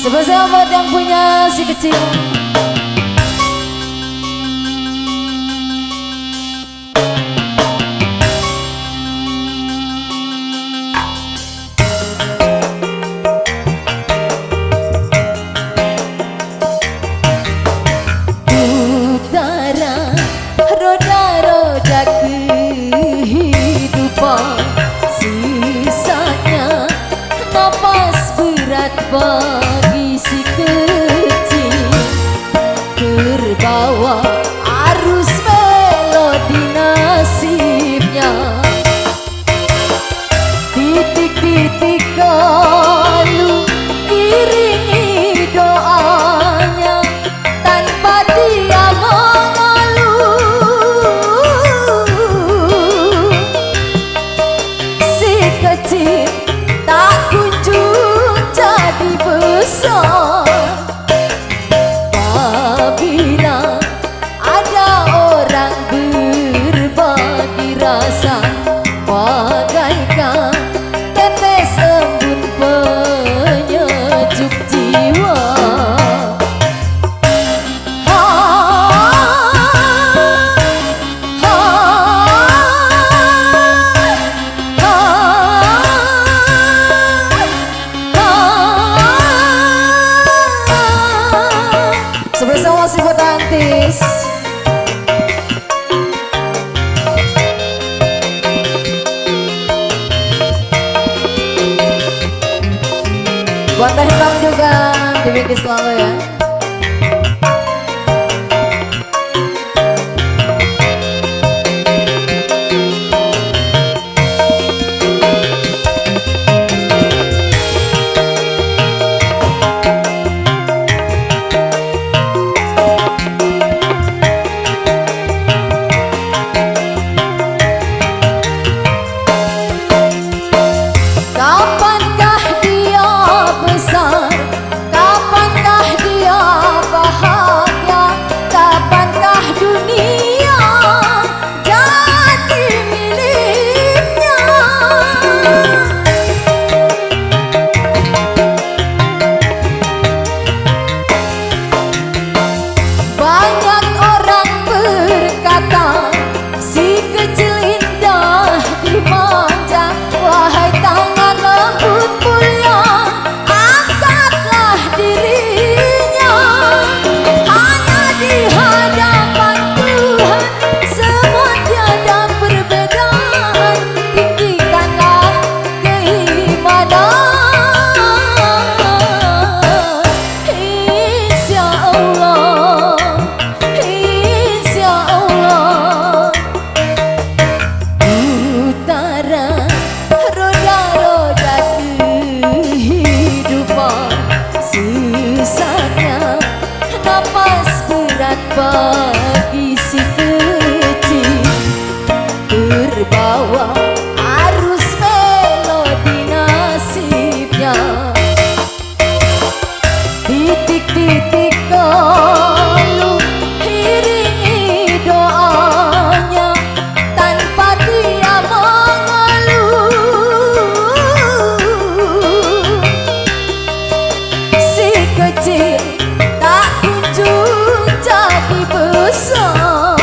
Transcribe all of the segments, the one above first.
Spesial buat yang punya si kecil. Utara roda-roda kehidupan, sisanya napas berat bagi si kecil, terbawa arus melodi nasibnya. Titik-titik kalu iringi doanya, tanpa dia mengeluh. Si kecil tak kunjung jadi besar, apabila ada orang berbagi rasa, bagaikan tetes embun penyejuk jiwa. Sebesar masih buat Antis. Buat Teh Hitam juga dibikin selalu ya. Kapankah dia besar? Kapankah dia bahagia? Kapankah dunia jadi miliknya? Banyak orang berkata si kecil indah dimanja. Wahai tangan lembut mulia, angkatlah dirinya. Hanya di hadapan Tuhan semua tiada perbedaan. Tinggikanlah keimanan. Insya Allah, insya Allah. Utara roda-roda kehidupan, sesatnya napas berat bagi si kecil, terbawa arus melodi nasibnya. Titik-titik kalu iringi doanya, tanpa dia mengeluh. Si kecil tak kunjung jadi besar,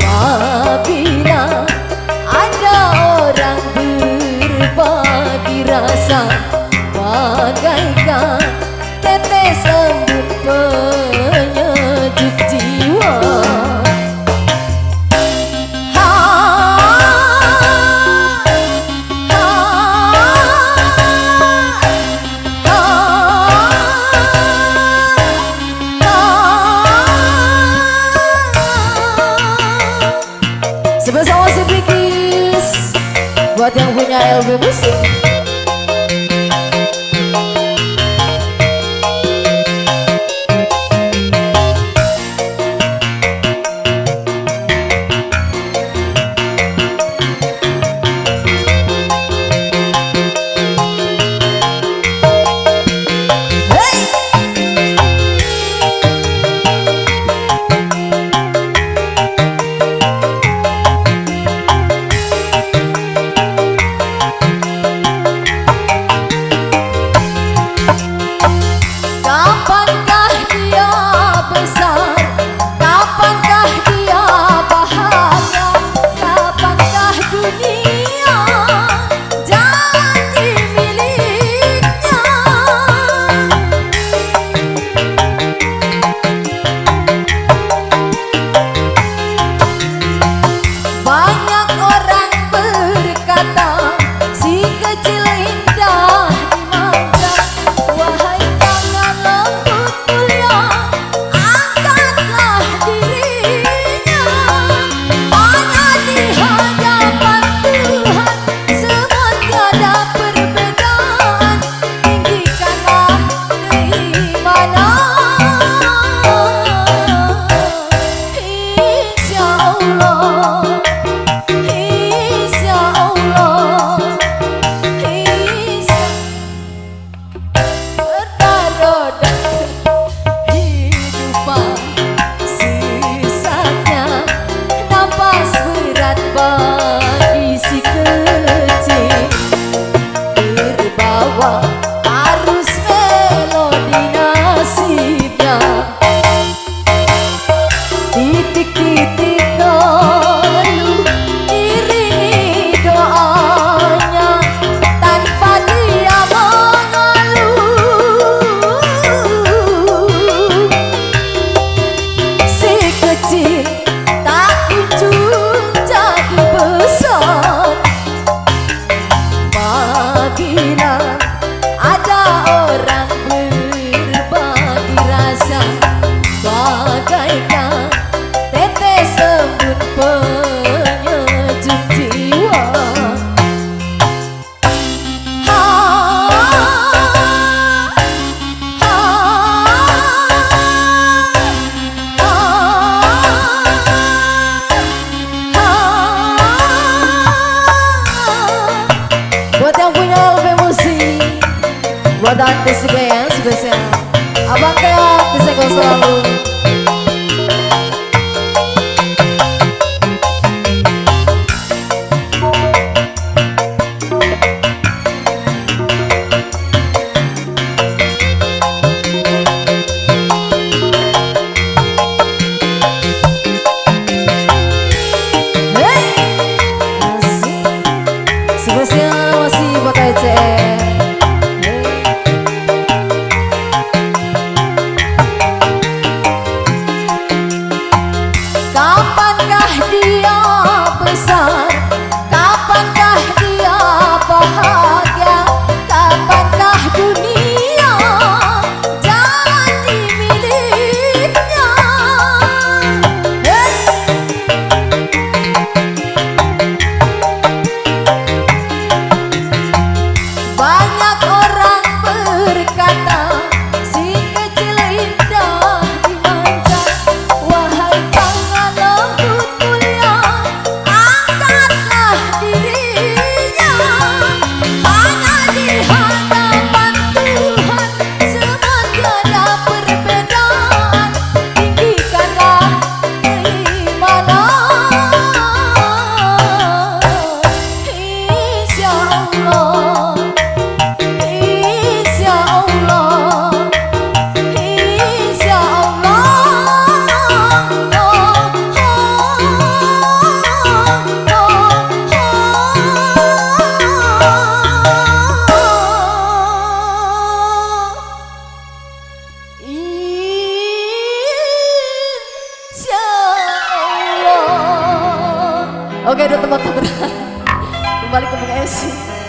apabila ada orang berbagi rasa, bagaikan tetes embun penyejuk jiwa. Sebesar masih bikis buat yang punya LB Musi. Buat artis juga ya spesial. Abang Keok bisa selalu. Oke, udah tempat kembali ke MC.